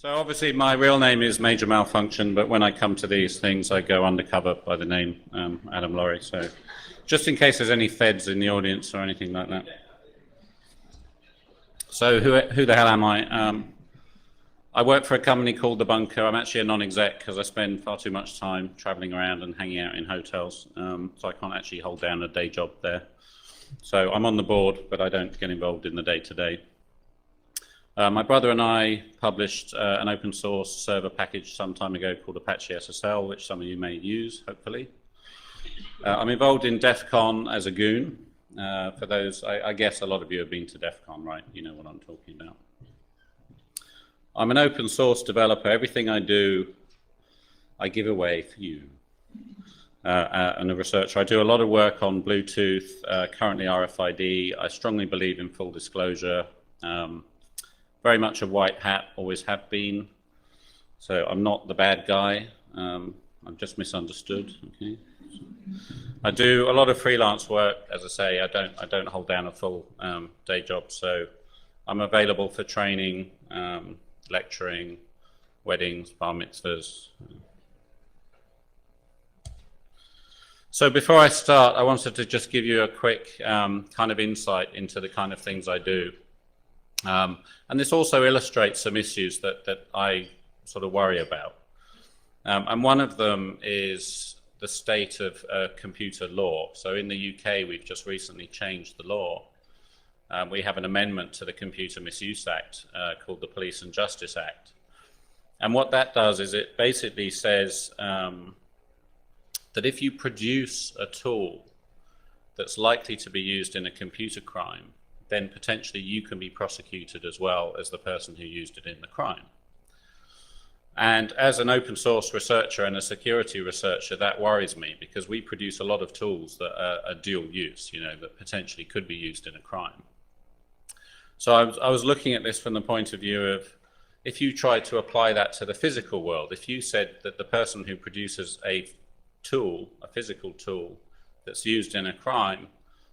So obviously my real name is Major Malfunction, but when I come to these things, I go undercover by the name Adam Laurie. So just in case there's any feds in the audience or anything like that. So who the hell am I? I work for a company called The Bunker. I'm actually a non-exec because I spend far too much time traveling around and hanging out in hotels, so I can't actually hold down a day job there. So I'm on the board, but I don't get involved in the day-to-day. My brother and I published an open source server package some time ago called Apache SSL, which some of you may use, hopefully. I'm involved in DEF CON as a goon. For those, I guess a lot of you have been to DEF CON, right? You know what I'm talking about. I'm an open source developer. Everything I do, I give away for you. And a researcher. I do a lot of work on Bluetooth, currently RFID. I strongly believe in full disclosure. Very much a white hat, always have been. So I'm not the bad guy. I'm just misunderstood. Okay. I do a lot of freelance work. As I say, I don't hold down a full day job. So I'm available for training, lecturing, weddings, bar mitzvahs. So before I start, I wanted to just give you a quick kind of insight into the kind of things I do. And this also illustrates some issues that I sort of worry about. And one of them is the state of computer law. So in the UK, we've just recently changed the law. We have an amendment to the Computer Misuse Act called the Police and Justice Act. And what that does is it basically says that if you produce a tool that's likely to be used in a computer crime, then potentially you can be prosecuted as well as the person who used it in the crime. And as an open source researcher and a security researcher, that worries me because we produce a lot of tools that are dual use, you know, that potentially could be used in a crime. So I was looking at this from the point of view of, if you tried to apply that to the physical world, if you said that the person who produces a tool, a physical tool that's used in a crime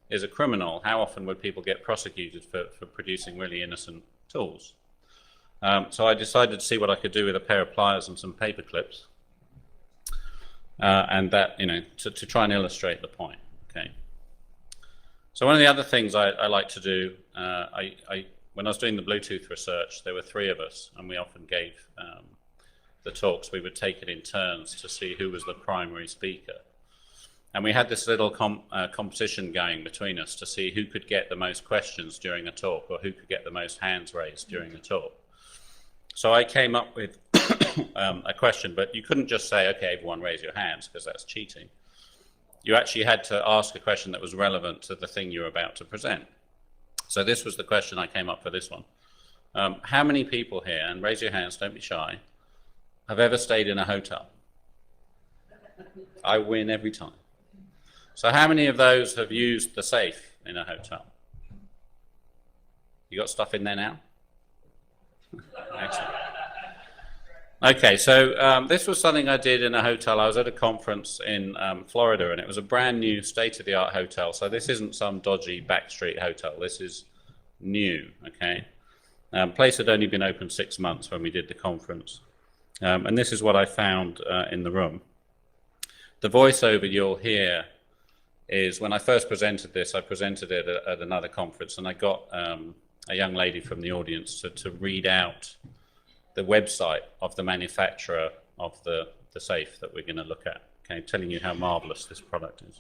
is a criminal, how often would people get prosecuted for producing really innocent tools? So I decided to see what I could do with a pair of pliers and some paper clips, and that, you know, to try and illustrate the point. Okay. So one of the other things I like to do, when I was doing the Bluetooth research, there were 3 of us, and we often gave the talks. We would take it in turns to see who was the primary speaker. And we had this little competition going between us to see who could get the most questions during a talk or who could get the most hands raised during a talk. So I came up with a question, but you couldn't just say, okay, everyone raise your hands, because that's cheating. You actually had to ask a question that was relevant to the thing you were about to present. So this was the question I came up for this one. How many people here, and raise your hands, don't be shy, have ever stayed in a hotel? I win every time. So how many of those have used the safe in a hotel? You got stuff in there now? Excellent. Okay, so this was something I did in a hotel. I was at a conference in Florida, and it was a brand new state-of-the-art hotel. So this isn't some dodgy backstreet hotel. This is new, okay? Place had only been open 6 months when we did the conference. And this is what I found in the room. The voiceover you'll hear is, when I first presented this, I presented it at another conference, and I got a young lady from the audience to read out the website of the manufacturer of the safe that we're going to look at, okay, telling you how marvelous this product is.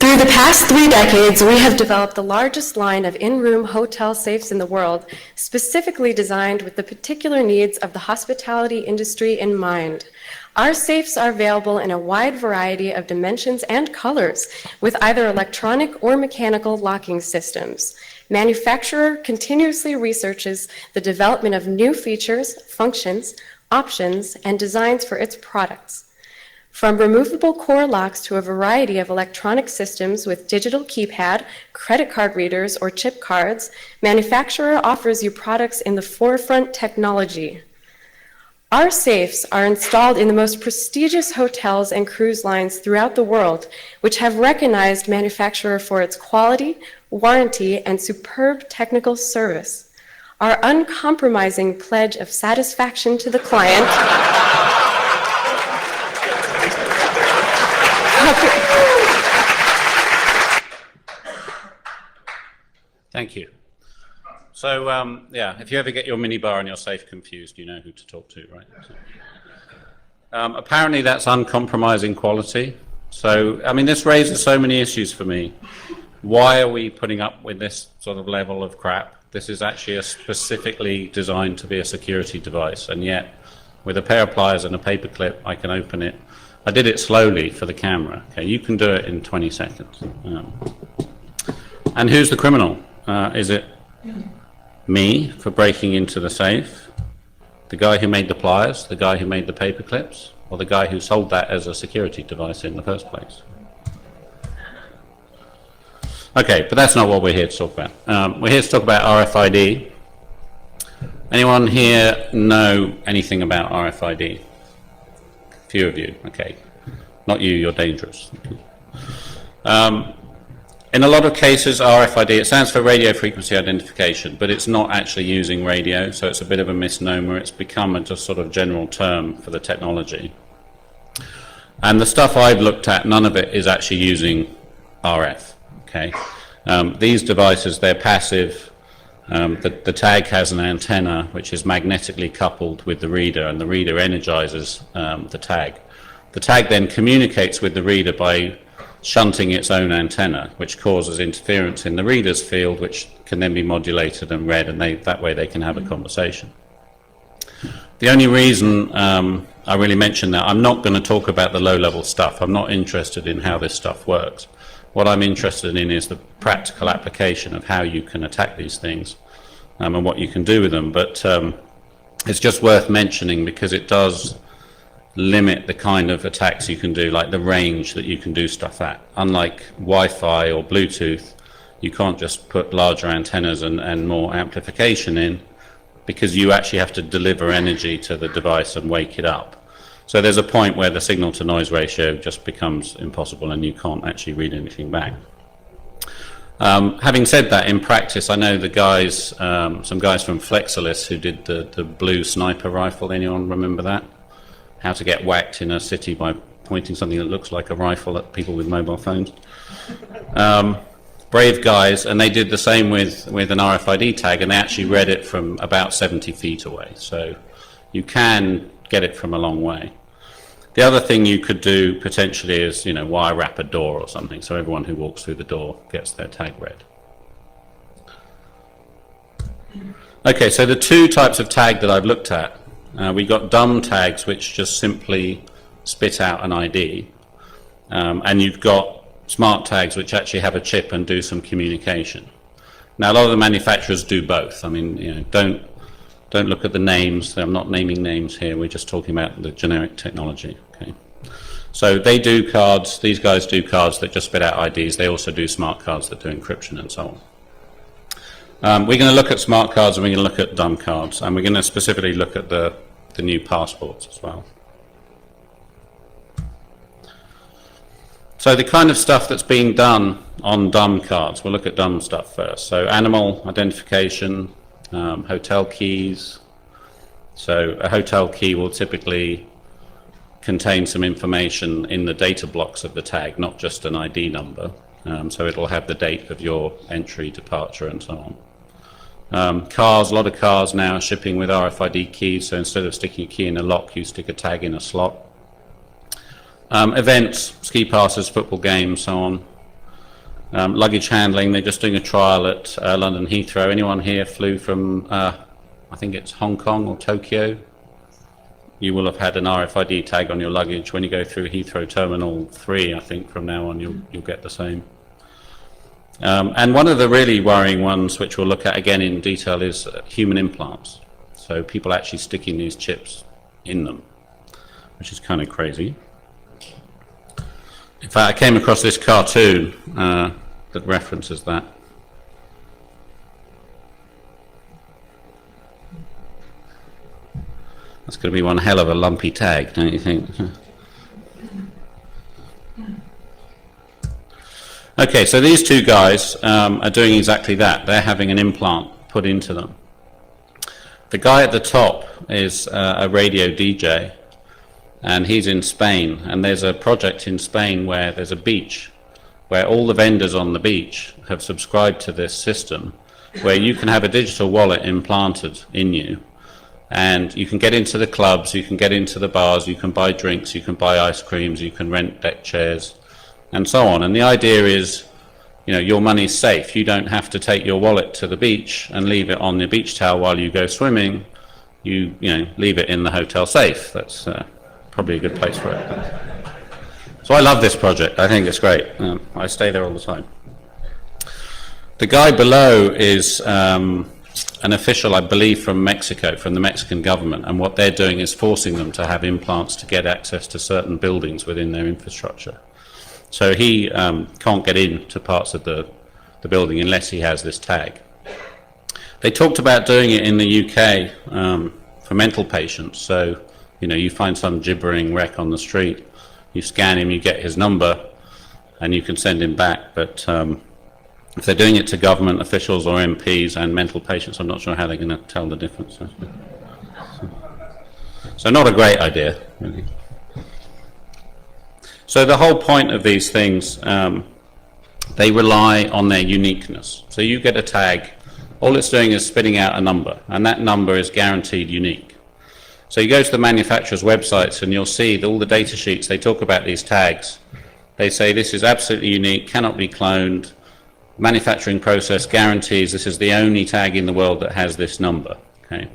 Through the past 3 decades, we have developed the largest line of in-room hotel safes in the world, specifically designed with the particular needs of the hospitality industry in mind. Our safes are available in a wide variety of dimensions and colors, with either electronic or mechanical locking systems. Manufacturer continuously researches the development of new features, functions, options, and designs for its products. From removable core locks to a variety of electronic systems with digital keypad, credit card readers, or chip cards, manufacturer offers you products in the forefront technology. Our safes are installed in the most prestigious hotels and cruise lines throughout the world, which have recognized manufacturer for its quality, warranty, and superb technical service. Our uncompromising pledge of satisfaction to the client Thank you. So, yeah, if you ever get your minibar and your safe confused, you know who to talk to, right? So, apparently that's uncompromising quality. So, I mean, this raises so many issues for me. Why are we putting up with this sort of level of crap? This is actually specifically designed to be a security device, and yet with a pair of pliers and a paper clip, I can open it. I did it slowly for the camera. Okay, you can do it in 20 seconds. And who's the criminal? Is it me for breaking into the safe, the guy who made the pliers, the guy who made the paper clips, or the guy who sold that as a security device in the first place? Okay, but that's not what we're here to talk about. We're here to talk about RFID. Anyone here know anything about RFID? Few of you, okay. Not you, you're dangerous. In a lot of cases, RFID, it stands for radio frequency identification, but it's not actually using radio, so it's a bit of a misnomer. It's become a just sort of general term for the technology. And the stuff I've looked at, none of it is actually using RF, okay? These devices, they're passive. The tag has an antenna which is magnetically coupled with the reader, and the reader energizes the tag. The tag then communicates with the reader by shunting its own antenna, which causes interference in the reader's field, which can then be modulated and read, and that way they can have a conversation. The only reason I really mention that, I'm not going to talk about the low-level stuff. I'm not interested in how this stuff works. What I'm interested in is the practical application of how you can attack these things and what you can do with them. But it's just worth mentioning because it does limit the kind of attacks you can do, like the range that you can do stuff at. Unlike Wi-Fi or Bluetooth, you can't just put larger antennas and more amplification in, because you actually have to deliver energy to the device and wake it up. So there's a point where the signal to noise ratio just becomes impossible and you can't actually read anything back. Having said that, in practice, I know the guys, some guys from Flexilis who did the blue sniper rifle. Anyone remember that? How to get whacked in a city by pointing something that looks like a rifle at people with mobile phones. Brave guys, and they did the same with an RFID tag, and they actually read it from about 70 feet away. So you can get it from a long way. The other thing you could do potentially is, wire wrap a door or something, so everyone who walks through the door gets their tag read. Okay, so the two types of tag that I've looked at, we got dumb tags, which just simply spit out an ID, and you've got smart tags, which actually have a chip and do some communication. Now, a lot of the manufacturers do both. I mean, don't look at the names. I'm not naming names here. We're just talking about the generic technology. Okay. So they do cards. These guys do cards that just spit out IDs. They also do smart cards that do encryption and so on. We're going to look at smart cards and we're going to look at dumb cards, and we're going to specifically look at the new passports as well. So the kind of stuff that's being done on dumb cards, we'll look at dumb stuff first. So animal identification, hotel keys. So a hotel key will typically contain some information in the data blocks of the tag, not just an ID number. So it'll have the date of your entry, departure, and so on. Cars, a lot of cars now are shipping with RFID keys, so instead of sticking a key in a lock, you stick a tag in a slot. Events, ski passes, football games, so on. Luggage handling, they're just doing a trial at London Heathrow. Anyone here flew from, I think it's Hong Kong or Tokyo? You will have had an RFID tag on your luggage. When you go through Heathrow Terminal 3, I think from now on you'll get the same. And one of the really worrying ones, which we'll look at again in detail, is human implants. So people actually sticking these chips in them, which is kind of crazy. In fact, I came across this cartoon that references that. That's going to be one hell of a lumpy tag, don't you think? Okay, so these two guys are doing exactly that. They're having an implant put into them. The guy at the top is a radio DJ, and he's in Spain. And there's a project in Spain where there's a beach, where all the vendors on the beach have subscribed to this system, where you can have a digital wallet implanted in you, and you can get into the clubs, you can get into the bars, you can buy drinks, you can buy ice creams, you can rent deck chairs, and so on. And the idea is, you know, your money's safe. You don't have to take your wallet to the beach and leave it on the beach towel while you go swimming. You know, leave it in the hotel safe. That's probably a good place for it. So I love this project. I think it's great. I stay there all the time. The guy below is an official, I believe, from Mexico, from the Mexican government, and what they're doing is forcing them to have implants to get access to certain buildings within their infrastructure. So he can't get into parts of the building unless he has this tag. They talked about doing it in the UK for mental patients. So, you know, you find some gibbering wreck on the street, you scan him, you get his number, and you can send him back. But if they're doing it to government officials or MPs and mental patients, I'm not sure how they're going to tell the difference. So not a great idea, really. So the whole point of these things, they rely on their uniqueness. So you get a tag, all it's doing is spitting out a number, and that number is guaranteed unique. So you go to the manufacturer's websites and you'll see that all the data sheets, they talk about these tags. They say this is absolutely unique, cannot be cloned, manufacturing process guarantees this is the only tag in the world that has this number. Okay.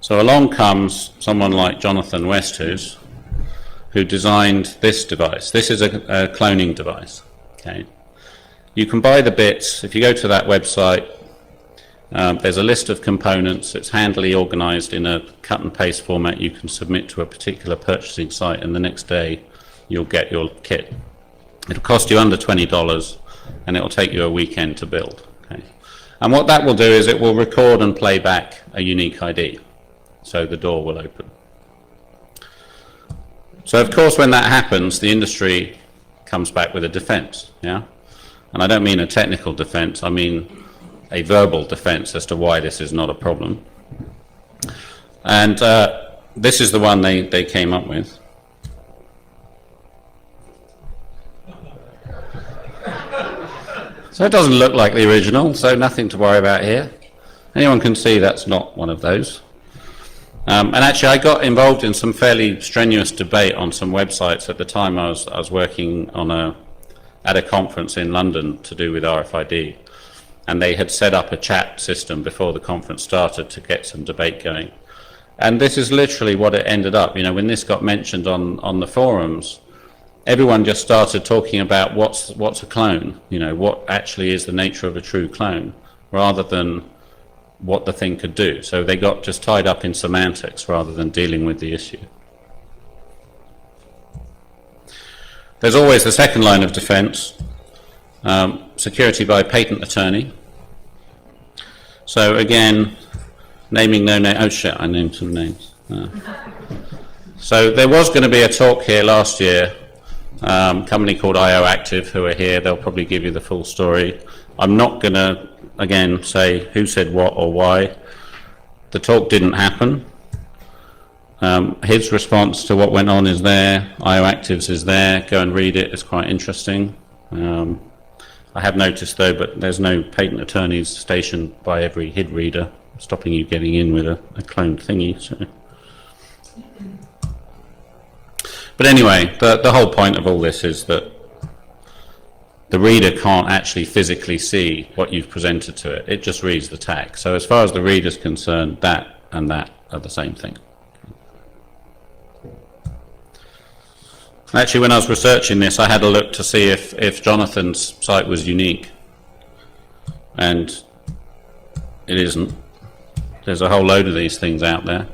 So along comes someone like Jonathan Westhues, who designed this device. This is a cloning device. Okay. You can buy the bits. If you go to that website, there's a list of components. It's handily organized in a cut and paste format you can submit to a particular purchasing site, and the next day you'll get your kit. It'll cost you under $20, and it'll take you a weekend to build. Okay. And what that will do is it will record and play back a unique ID, so the door will open. So, of course, when that happens, the industry comes back with a defense, yeah? And I don't mean a technical defense, I mean a verbal defense as to why this is not a problem. And this is the one they came up with. So it doesn't look like the original, so nothing to worry about here. Anyone can see that's not one of those. And actually, I got involved in some fairly strenuous debate on some websites at the time. I was working on at a conference in London to do with RFID, and they had set up a chat system before the conference started to get some debate going. And this is literally what it ended up. You know, when this got mentioned on the forums, everyone just started talking about what's a clone. You know, what actually is the nature of a true clone, rather than what the thing could do. So they got just tied up in semantics rather than dealing with the issue. There's always the second line of defense, security by patent attorney. So again, naming no name. Oh shit, I named some names. So there was going to be a talk here last year, company called IO Active who are here. They'll probably give you the full story. I'm not going to again say who said what or why. The talk didn't happen. His response to what went on is there. IO Actives is there. Go and read it. It's quite interesting. I have noticed though, but there's no patent attorneys stationed by every HID reader stopping you getting in with a cloned thingy. So. But anyway, the whole point of all this is that the reader can't actually physically see what you've presented to it. It just reads the tag. So as far as the reader's concerned, that and that are the same thing. Actually, when I was researching this, I had a look to see if Jonathan's site was unique. And it isn't. There's a whole load of these things out there.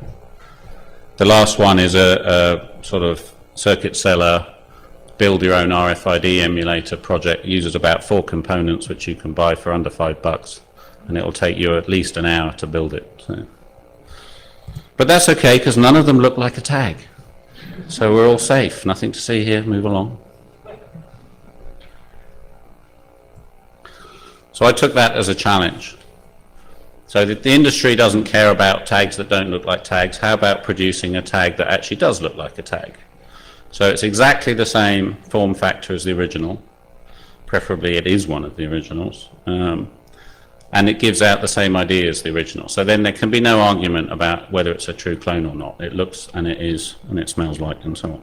The last one is a sort of circuit seller, build your own RFID emulator project. It uses about 4 components which you can buy for under $5, and it will take you at least an hour to build it. So. But that's okay, because none of them look like a tag. So we're all safe. Nothing to see here. Move along. So I took that as a challenge. So the industry doesn't care about tags that don't look like tags. How about producing a tag that actually does look like a tag? So it's exactly the same form factor as the original. Preferably it is one of the originals. And it gives out the same idea as the original. So then there can be no argument about whether it's a true clone or not. It looks and it is and it smells like and so on.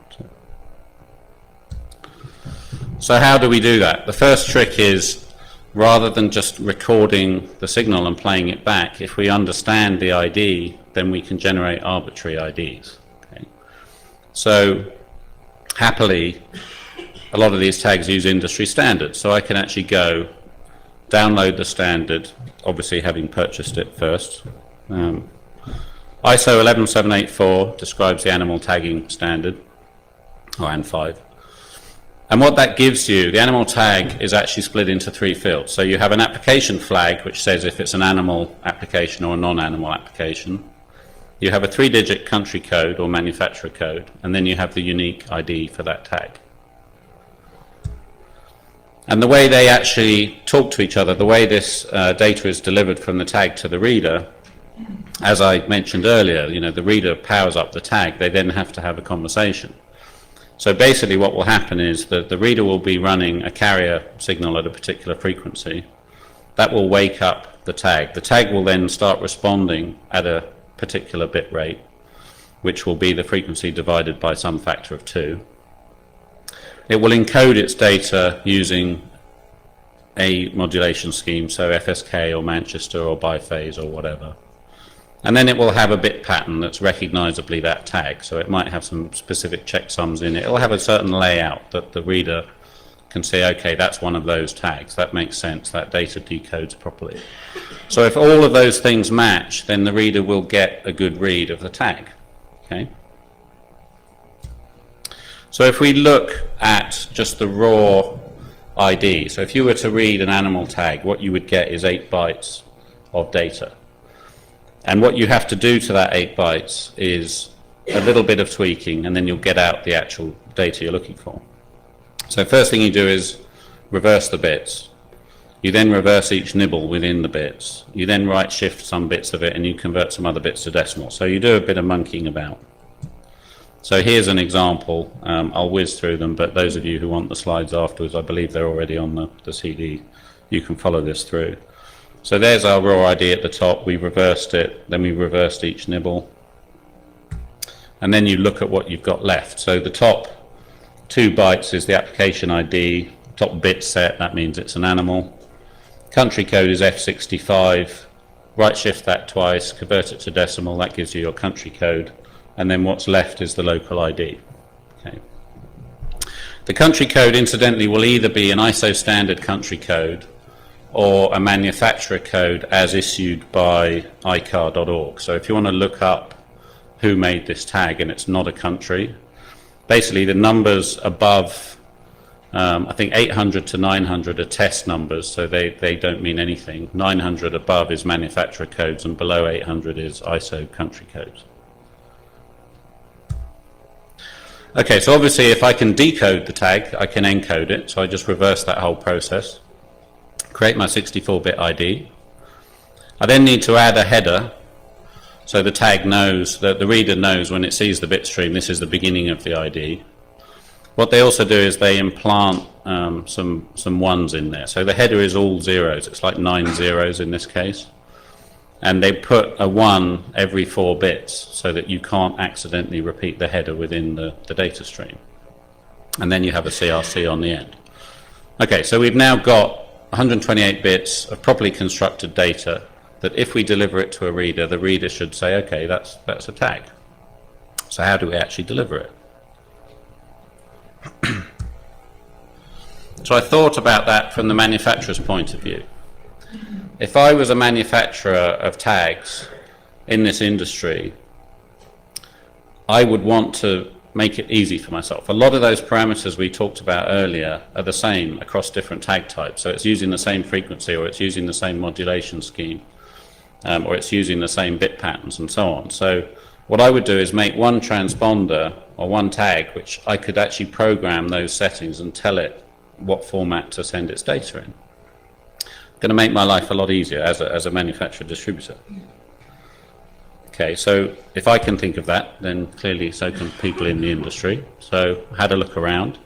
So how do we do that? The first trick is, rather than just recording the signal and playing it back, if we understand the ID, then we can generate arbitrary IDs. Okay? So happily, a lot of these tags use industry standards. So I can actually go download the standard, obviously having purchased it first. ISO 11784 describes the animal tagging standard, or AN5. And what that gives you, the animal tag is actually split into 3 fields. So you have an application flag, which says if it's an animal application or a non-animal application. You have a 3-digit country code or manufacturer code, and then you have the unique ID for that tag. And the way they actually talk to each other, the way this data is delivered from the tag to the reader, as I mentioned earlier, the reader powers up the tag, they then have to have a conversation. So basically what will happen is that the reader will be running a carrier signal at a particular frequency. That will wake up the tag. The tag will then start responding at a particular bit rate, which will be the frequency divided by some factor of 2. It will encode its data using a modulation scheme, so FSK or Manchester or biphase or whatever. And then it will have a bit pattern that's recognizably that tag. So it might have some specific checksums in it. It will have a certain layout that the reader can say, okay, that's one of those tags. That makes sense. That data decodes properly. So if all of those things match, then the reader will get a good read of the tag. Okay. So if we look at just the raw ID, so if you were to read an animal tag, what you would get is 8 bytes of data. And what you have to do to that 8 bytes is a little bit of tweaking, and then you'll get out the actual data you're looking for. So first thing you do is reverse the bits. You then reverse each nibble within the bits. You then right shift some bits of it, and you convert some other bits to decimal. So you do a bit of monkeying about. So here's an example. I'll whiz through them, but those of you who want the slides afterwards, I believe they're already on the CD. You can follow this through. So there's our raw ID at the top. We reversed it, then we reversed each nibble. And then you look at what you've got left. So the top 2 bytes is the application ID, top bit set, that means it's an animal. Country code is F65. Right shift that twice, convert it to decimal, that gives you your country code. And then what's left is the local ID. Okay. The country code, incidentally, will either be an ISO standard country code or a manufacturer code as issued by icar.org. So if you want to look up who made this tag and it's not a country, basically the numbers above, I think 800 to 900 are test numbers, so they don't mean anything. 900 above is manufacturer codes, and below 800 is ISO country codes. Okay, so obviously if I can decode the tag, I can encode it. So I just reverse that whole process, create my 64-bit ID. I then need to add a header, so the tag knows, that the reader knows when it sees the bit stream, this is the beginning of the ID. What they also do is they implant some ones in there. So the header is all zeros. It's like 9 zeros in this case. And they put a 1 every 4 bits so that you can't accidentally repeat the header within the data stream. And then you have a CRC on the end. Okay, so we've now got 128 bits of properly constructed data that if we deliver it to a reader, the reader should say, okay, that's a tag. So how do we actually deliver it? So I thought about that from the manufacturer's point of view. If I was a manufacturer of tags in this industry, I would want to make it easy for myself. A lot of those parameters we talked about earlier are the same across different tag types. So it's using the same frequency, or it's using the same modulation scheme, or it's using the same bit patterns and so on. So what I would do is make one transponder or one tag, which I could actually program those settings and tell it what format to send its data in. Going to make my life a lot easier as a manufacturer distributor. Okay, so if I can think of that, then clearly so can people in the industry. So I had a look around.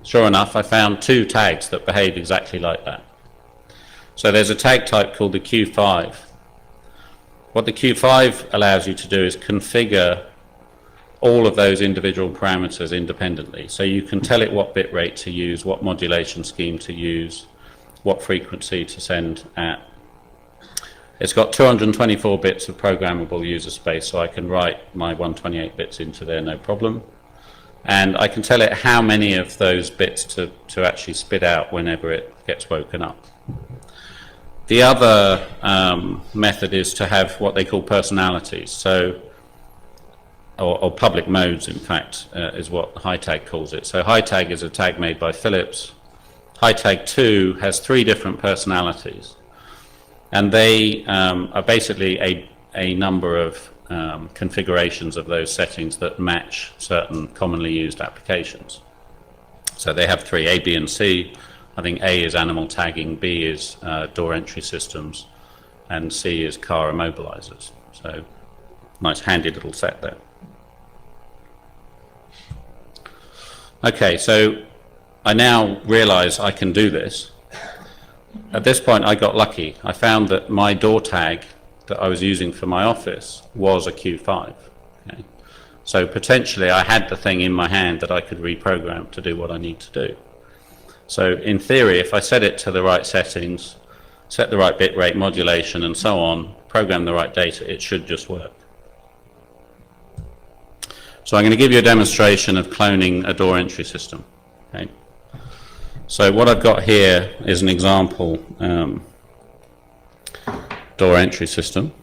Sure enough, I found 2 tags that behave exactly like that. So there's a tag type called the Q5. What the Q5 allows you to do is configure all of those individual parameters independently. So you can tell it what bit rate to use, what modulation scheme to use, what frequency to send at. It's got 224 bits of programmable user space, so I can write my 128 bits into there, no problem. And I can tell it how many of those bits to actually spit out whenever it gets woken up. The other method is to have what they call personalities, so or public modes, in fact, is what HiTag calls it. So HiTag is a tag made by Philips. HiTag 2 has 3 different personalities, and they are basically a number of configurations of those settings that match certain commonly used applications. So they have 3, A, B, and C. I think A is animal tagging, B is door entry systems, and C is car immobilizers. So nice handy little set there. Okay, so I now realize I can do this. At this point I got lucky. I found that my door tag that I was using for my office was a Q5. Okay. So potentially I had the thing in my hand that I could reprogram to do what I need to do. So in theory, if I set it to the right settings, set the right bit rate modulation and so on, program the right data, it should just work. So I'm going to give you a demonstration of cloning a door entry system. Okay. So what I've got here is an example door entry system.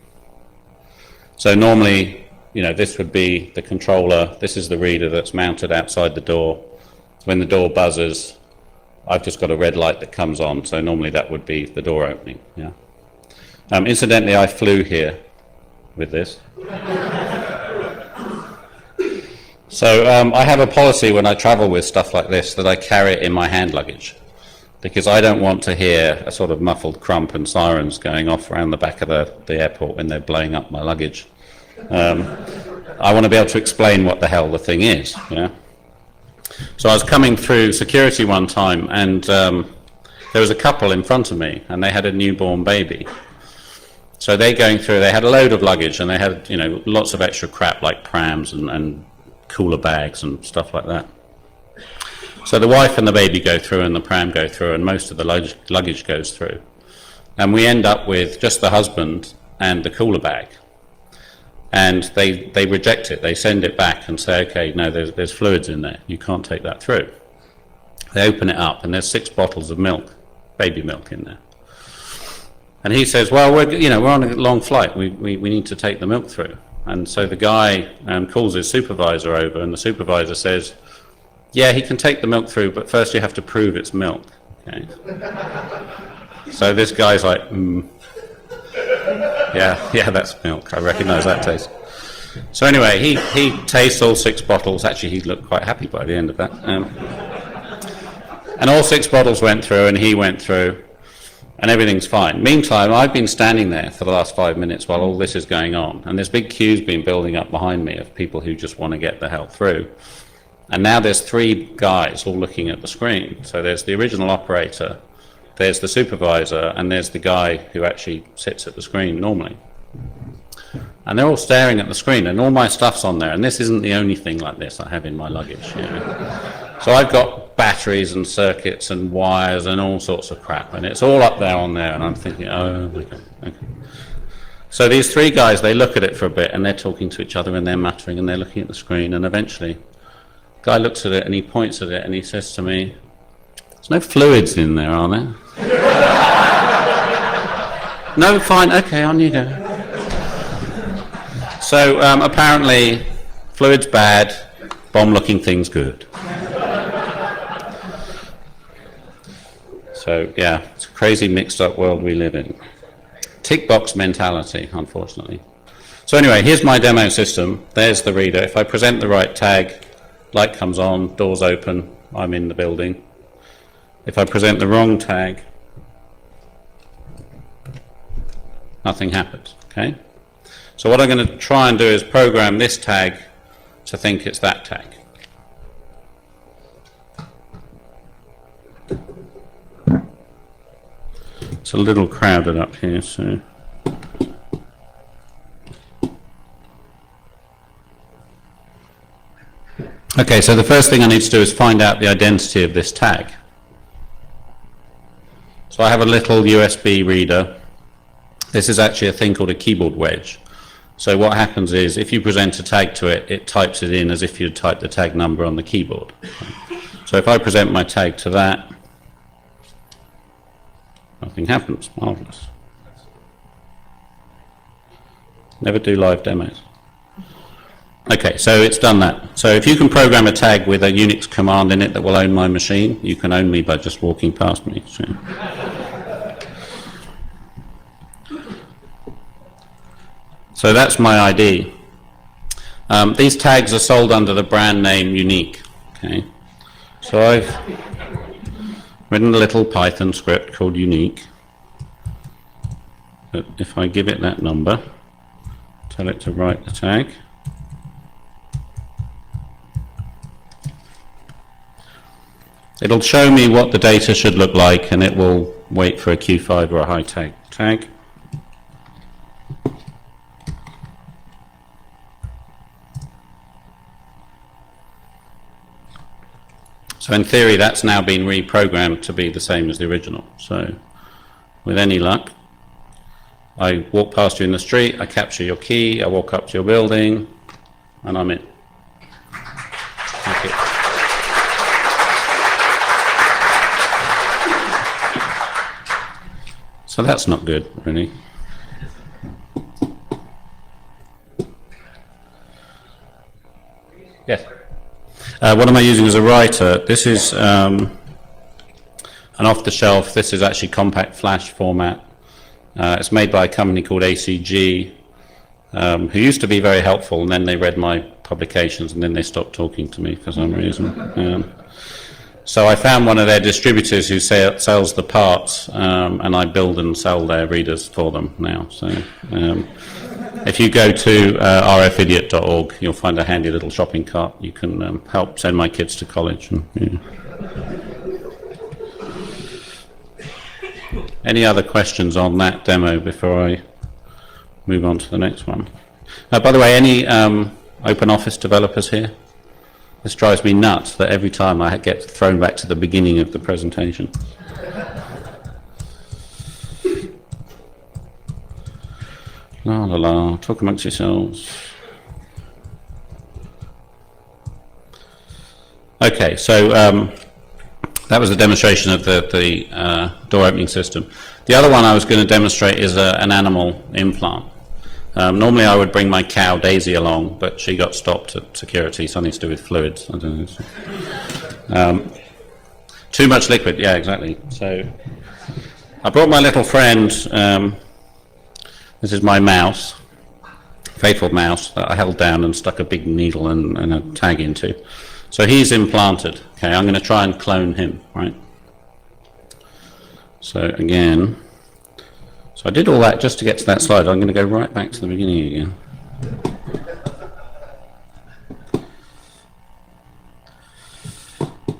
So normally, this would be the controller. This is the reader that's mounted outside the door. When the door buzzes, I've just got a red light that comes on. So normally that would be the door opening. Yeah. Incidentally, I flew here with this. So I have a policy when I travel with stuff like this that I carry it in my hand luggage, because I don't want to hear a sort of muffled crump and sirens going off around the back of the airport when they're blowing up my luggage. I want to be able to explain what the hell the thing is. Yeah. So I was coming through security one time, and there was a couple in front of me, and they had a newborn baby. So they had a load of luggage, and they had lots of extra crap like prams and cooler bags and stuff like that. So the wife and the baby go through, and the pram go through, and most of the luggage goes through. And we end up with just the husband and the cooler bag. And they reject it. They send it back and say, okay, no, there's fluids in there. You can't take that through. They open it up, and there's 6 bottles of milk, baby milk in there. And he says, well, we're on a long flight. We need to take the milk through. And so the guy calls his supervisor over, and the supervisor says, yeah, he can take the milk through, but first you have to prove it's milk. Okay. So this guy's like, yeah, that's milk. I recognize that taste. So anyway, he tastes all 6 bottles. Actually, he looked quite happy by the end of that. And all 6 bottles went through, and he went through, and everything's fine. Meantime, I've been standing there for the last 5 minutes while all this is going on, and this big queue's been building up behind me of people who just want to get the hell through. And now there's 3 guys all looking at the screen. So there's the original operator, there's the supervisor, and there's the guy who actually sits at the screen normally. And they're all staring at the screen, and all my stuff's on there, and this isn't the only thing like this I have in my luggage. So I've got batteries and circuits and wires and all sorts of crap, and it's all up there on there, and I'm thinking, oh, okay. So these 3 guys, they look at it for a bit, and they're talking to each other, and they're muttering, and they're looking at the screen, and eventually the guy looks at it, and he points at it, and he says to me, there's no fluids in there, are there? No, fine, okay, on you go. So apparently, fluids bad, bomb-looking things good. So yeah, it's a crazy mixed-up world we live in. Tick box mentality, unfortunately. So anyway, here's my demo system. There's the reader. If I present the right tag, light comes on, doors open, I'm in the building. If I present the wrong tag, nothing happens, okay? So what I'm going to try and do is program this tag to think it's that tag. It's a little crowded up here, so... Okay, so the first thing I need to do is find out the identity of this tag. So I have a little USB reader. This is actually a thing called a keyboard wedge. So what happens is, if you present a tag to it, it types it in as if you'd type the tag number on the keyboard. So if I present my tag to that, nothing happens. Marvelous. Never do live demos. Okay, so it's done that. So if you can program a tag with a Unix command in it that will own my machine, you can own me by just walking past me. So that's my ID. These tags are sold under the brand name Unique. Okay, so I've written a little Python script called Unique. But if I give it that number, tell it to write the tag. It'll show me what the data should look like, and it will wait for a Q5 or a high tag. So in theory, that's now been reprogrammed to be the same as the original. So with any luck, I walk past you in the street, I capture your key, I walk up to your building, and I'm in. Thank you. So that's not good, really. Yes. What am I using as a writer? This is an off-the-shelf. This is actually compact flash format. It's made by a company called ACG, who used to be very helpful, and then they read my publications, and then they stopped talking to me for some reason. So I found one of their distributors who sells the parts, and I build and sell their readers for them now. So if you go to RFIDIOT.org, you'll find a handy little shopping cart. You can help send my kids to college. And, yeah. Any other questions on that demo before I move on to the next one? By the way, any open office developers here? This drives me nuts that every time I get thrown back to the beginning of the presentation. La la la, talk amongst yourselves. Okay, so that was a demonstration of the door opening system. The other one I was going to demonstrate is an animal implant. Normally I would bring my cow Daisy along, but she got stopped at security, something to do with fluids. I don't know. Too much liquid, yeah, exactly. So I brought my little friend. This is my mouse, faithful mouse, that I held down and stuck a big needle and a tag into. So he's implanted. Okay, I'm going to try and clone him, right? So again, so I did all that just to get to that slide. I'm going to go right back to the beginning again.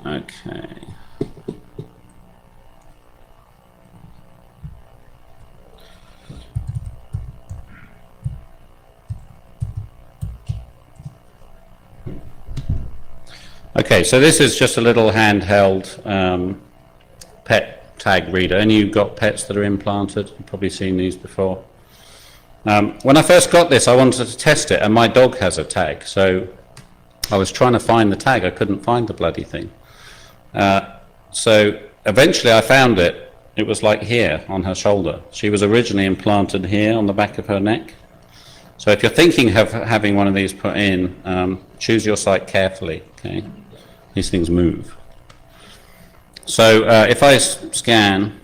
Okay. Okay, so this is just a little handheld pet tag reader. Any of you got pets that are implanted? You've probably seen these before. When I first got this, I wanted to test it, and my dog has a tag. So I was trying to find the tag. I couldn't find the bloody thing. So eventually I found it. It was like here on her shoulder. She was originally implanted here on the back of her neck. So if you're thinking of having one of these put in, choose your site carefully. Okay, these things move. So if I scan,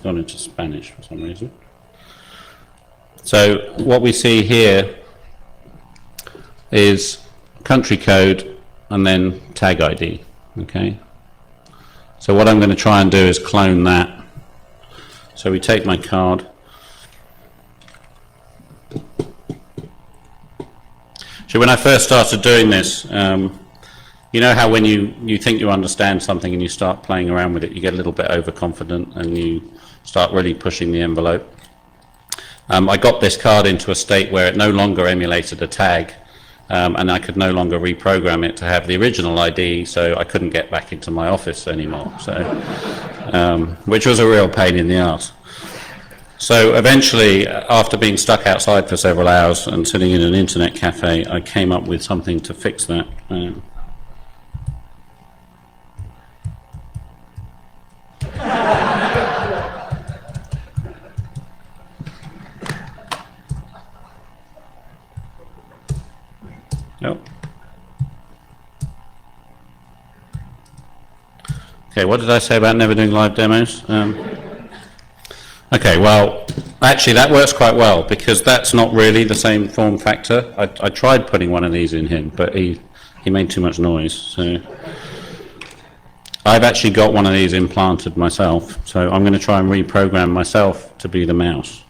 gone into Spanish for some reason. So what we see here is country code and then tag ID, okay? So what I'm going to try and do is clone that. So we take my card. So when I first started doing this, you know how when you think you understand something and you start playing around with it, you get a little bit overconfident and you start really pushing the envelope. I got this card into a state where it no longer emulated a tag, and I could no longer reprogram it to have the original ID, so I couldn't get back into my office anymore, so, which was a real pain in the arse. So eventually, after being stuck outside for several hours and sitting in an internet cafe, I came up with something to fix that. Nope. Okay, what did I say about never doing live demos? Okay, well, actually that works quite well because that's not really the same form factor. I tried putting one of these in him, but he made too much noise. So I've actually got one of these implanted myself, so I'm going to try and reprogram myself to be the mouse.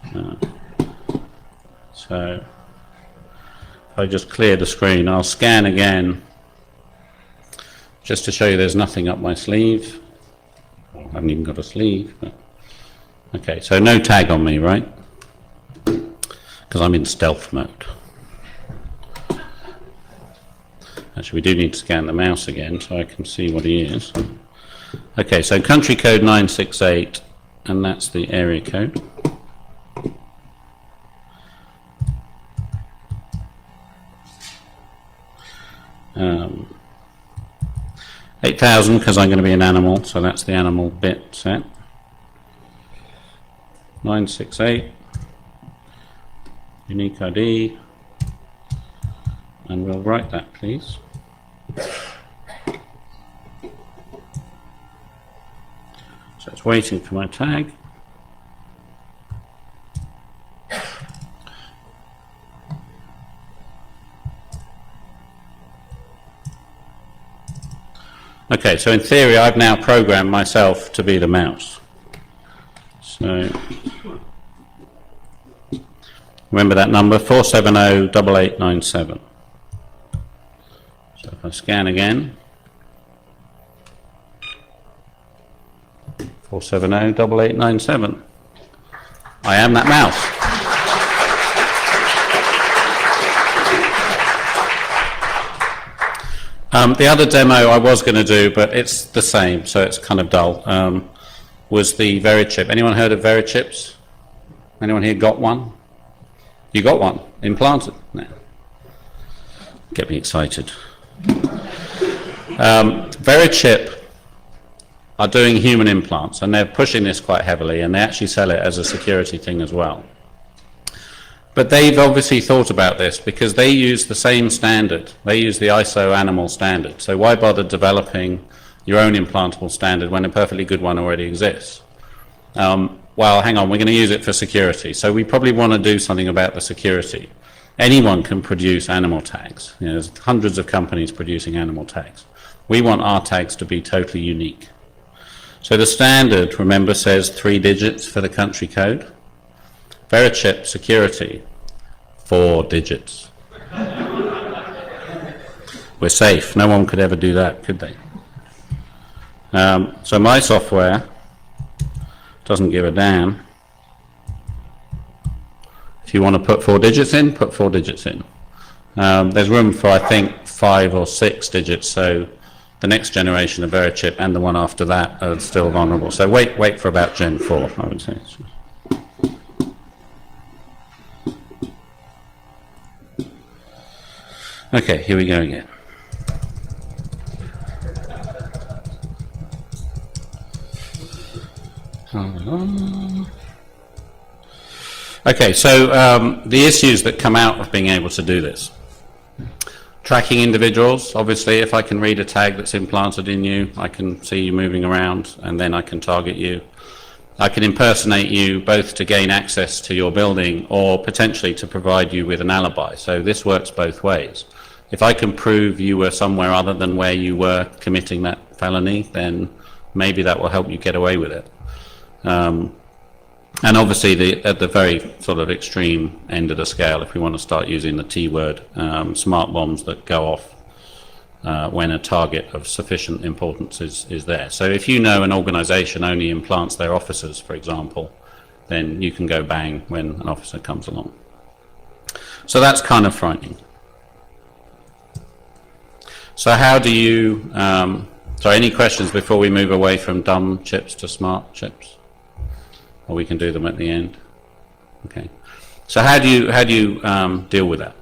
So if I just clear the screen, I'll scan again just to show you there's nothing up my sleeve. I haven't even got a sleeve. But okay, so no tag on me, right? Because I'm in stealth mode. Actually, we do need to scan the mouse again so I can see what he is. Okay, so country code 968, and that's the area code. Um, 8,000 because I'm going to be an animal, so that's the animal bit set. 968, unique ID, and we'll write that, please. So it's waiting for my tag. Okay, so in theory I've now programmed myself to be the mouse. So remember that number, 470-8897. So if I scan again, 470-8897. I am that mouse. The other demo I was going to do, but it's the same, so it's kind of dull, was the VeriChip. Anyone heard of VeriChips? Anyone here got one? You got one? Implanted? No. Get me excited. VeriChip are doing human implants, and they're pushing this quite heavily, and they actually sell it as a security thing as well. But they've obviously thought about this because they use the same standard. They use the ISO animal standard. So why bother developing your own implantable standard when a perfectly good one already exists? Well, hang on, we're going to use it for security. So we probably want to do something about the security. Anyone can produce animal tags. You know, there's hundreds of companies producing animal tags. We want our tags to be totally unique. So the standard, remember, says 3 digits for the country code. VeriChip security, 4 digits. We're safe. No one could ever do that, could they? So my software doesn't give a damn. If you want to put 4 digits in, put 4 digits in. There's room for, I think, 5 or 6 digits, so the next generation of VeriChip and the one after that are still vulnerable. So wait for about Gen 4, I would say. Okay, here we go again. Okay, so the issues that come out of being able to do this. Tracking individuals, obviously, if I can read a tag that's implanted in you, I can see you moving around, and then I can target you. I can impersonate you both to gain access to your building or potentially to provide you with an alibi. So this works both ways. If I can prove you were somewhere other than where you were committing that felony, then maybe that will help you get away with it. And obviously, at the very sort of extreme end of the scale, if we want to start using the T word, smart bombs that go off when a target of sufficient importance is there. So if you know an organization only implants their officers, for example, then you can go bang when an officer comes along. So that's kind of frightening. So how do you, so any questions before we move away from dumb chips to smart chips? Or we can do them at the end. Okay. So how do you deal with that?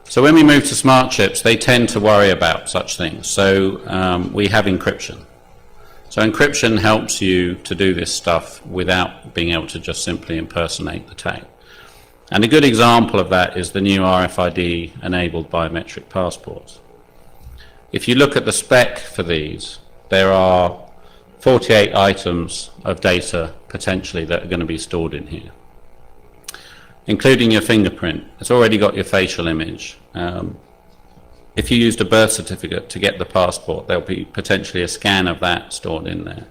So when we move to smart chips, they tend to worry about such things. So we have encryption. So encryption helps you to do this stuff without being able to just simply impersonate the tag. And a good example of that is the new RFID-enabled biometric passports. If you look at the spec for these, there are 48 items of data potentially that are going to be stored in here, including your fingerprint. It's already got your facial image. If you used a birth certificate to get the passport, there'll be potentially a scan of that stored in there.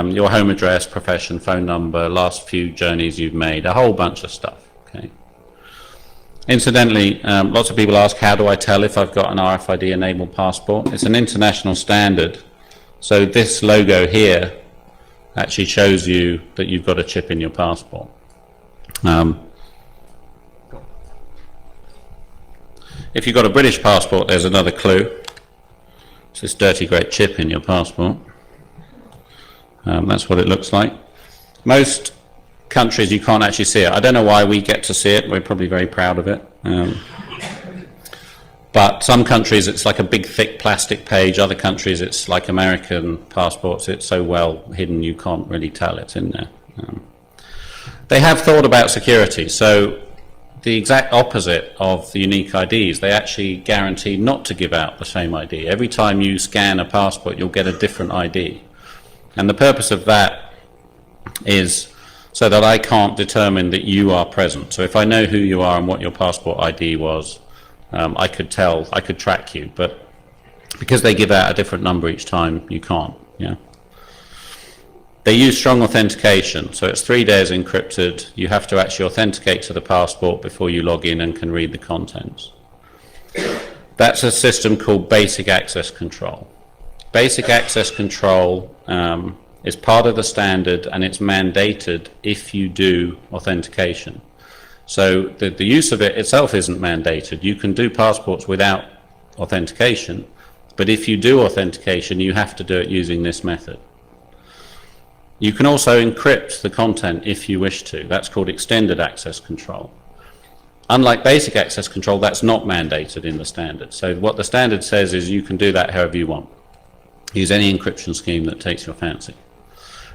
Your home address, profession, phone number, last few journeys you've made, a whole bunch of stuff. Okay. Incidentally, lots of people ask, how do I tell if I've got an RFID-enabled passport? It's an international standard. So this logo here actually shows you that you've got a chip in your passport. If you've got a British passport, there's another clue. It's this dirty great chip in your passport. That's what it looks like. Most countries you can't actually see it. I don't know why we get to see it. We're probably very proud of it. But some countries it's like a big thick plastic page. Other countries it's like American passports. It's so well hidden you can't really tell it's in there. They have thought about security. So the exact opposite of the unique IDs, they actually guarantee not to give out the same ID. Every time you scan a passport, you'll get a different ID. And the purpose of that is so that I can't determine that you are present. So if I know who you are and what your passport ID was, I could track you, but because they give out a different number each time, you can't. Yeah. They use strong authentication, so it's 3 days encrypted. You have to actually authenticate to the passport before you log in and can read the contents. That's a system called Basic Access Control. Basic Access Control is part of the standard, and it's mandated if you do authentication. So the use of it itself isn't mandated. You can do passports without authentication, but if you do authentication, you have to do it using this method. You can also encrypt the content if you wish to. That's called extended access control. Unlike basic access control, that's not mandated in the standard. So what the standard says is you can do that however you want. Use any encryption scheme that takes your fancy.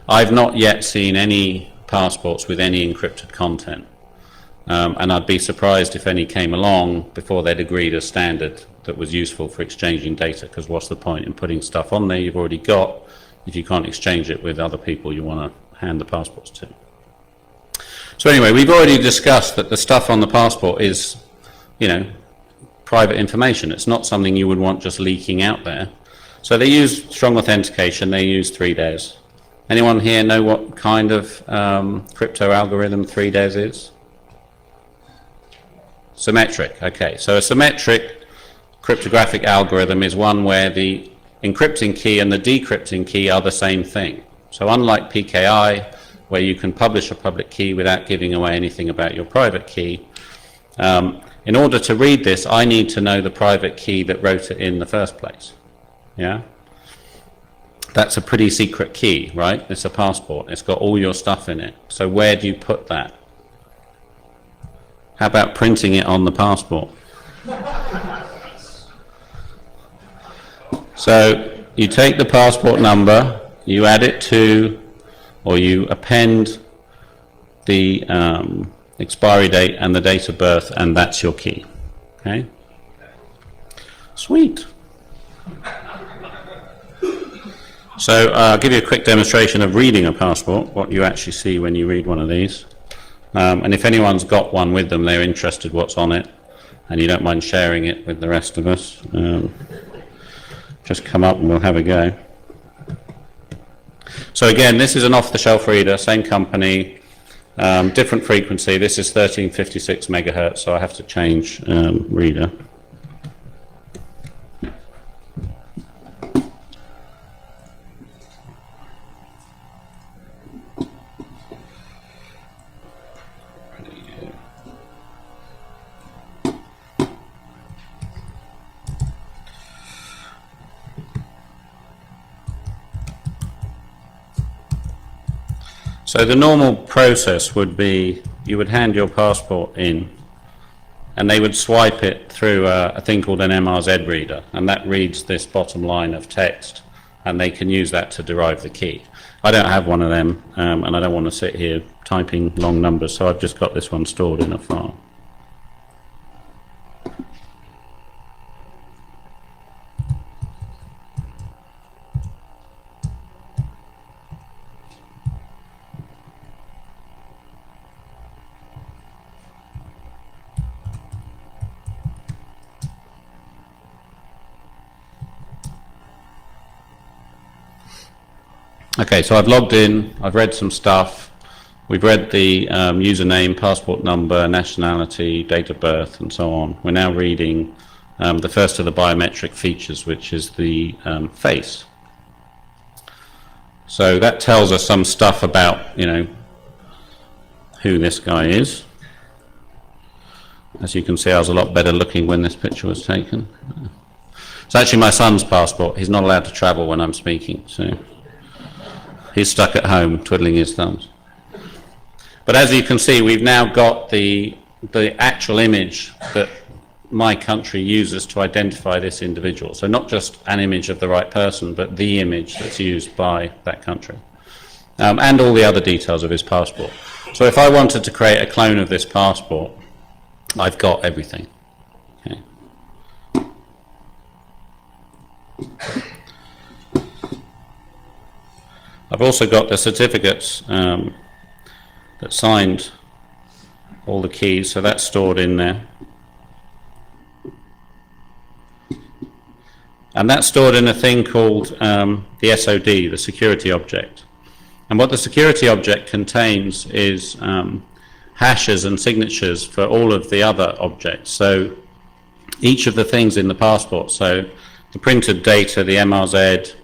I've not yet seen any passports with any encrypted content. And I'd be surprised if any came along before they'd agreed a standard that was useful for exchanging data, because what's the point in putting stuff on there you've already got if you can't exchange it with other people you want to hand the passports to? So anyway, we've already discussed that the stuff on the passport is, private information. It's not something you would want just leaking out there. So they use strong authentication. They use 3 days. Anyone here know what kind of crypto algorithm 3 days is? Symmetric. Okay, so a symmetric cryptographic algorithm is one where the encrypting key and the decrypting key are the same thing. So unlike PKI, where you can publish a public key without giving away anything about your private key, in order to read this, I need to know the private key that wrote it in the first place. Yeah? That's a pretty secret key, right? It's a passport. It's got all your stuff in it. So where do you put that? How about printing it on the passport? So you take the passport number, you add it to, or you append the expiry date and the date of birth, and that's your key. Okay? So I'll give you a quick demonstration of reading a passport, what you actually see when you read one of these. And if anyone's got one with them, they're interested what's on it, and you don't mind sharing it with the rest of us, just come up and we'll have a go. So again, this is an off-the-shelf reader, same company, different frequency. This is 1356 megahertz, so I have to change reader. So the normal process would be you would hand your passport in and they would swipe it through a thing called an MRZ reader, and that reads this bottom line of text, and they can use that to derive the key. I don't have one of them, and I don't want to sit here typing long numbers, so I've just got this one stored in a file. Okay, so I've logged in, I've read some stuff, we've read the username, passport number, nationality, date of birth, and so on. We're now reading the first of the biometric features, which is the face. So that tells us some stuff about, you know, who this guy is. As you can see, I was a lot better looking when this picture was taken. It's actually my son's passport. He's not allowed to travel when I'm speaking, so he's stuck at home twiddling his thumbs. But as you can see, we've now got the actual image that my country uses to identify this individual. So not just an image of the right person, but the image that's used by that country. And all the other details of his passport. So if I wanted to create a clone of this passport, I've got everything. Okay. I've also got the certificates that signed all the keys, so that's stored in there. And that's stored in a thing called the SOD, the security object. And what the security object contains is hashes and signatures for all of the other objects. So each of the things in the passport, so the printed data, the MRZ,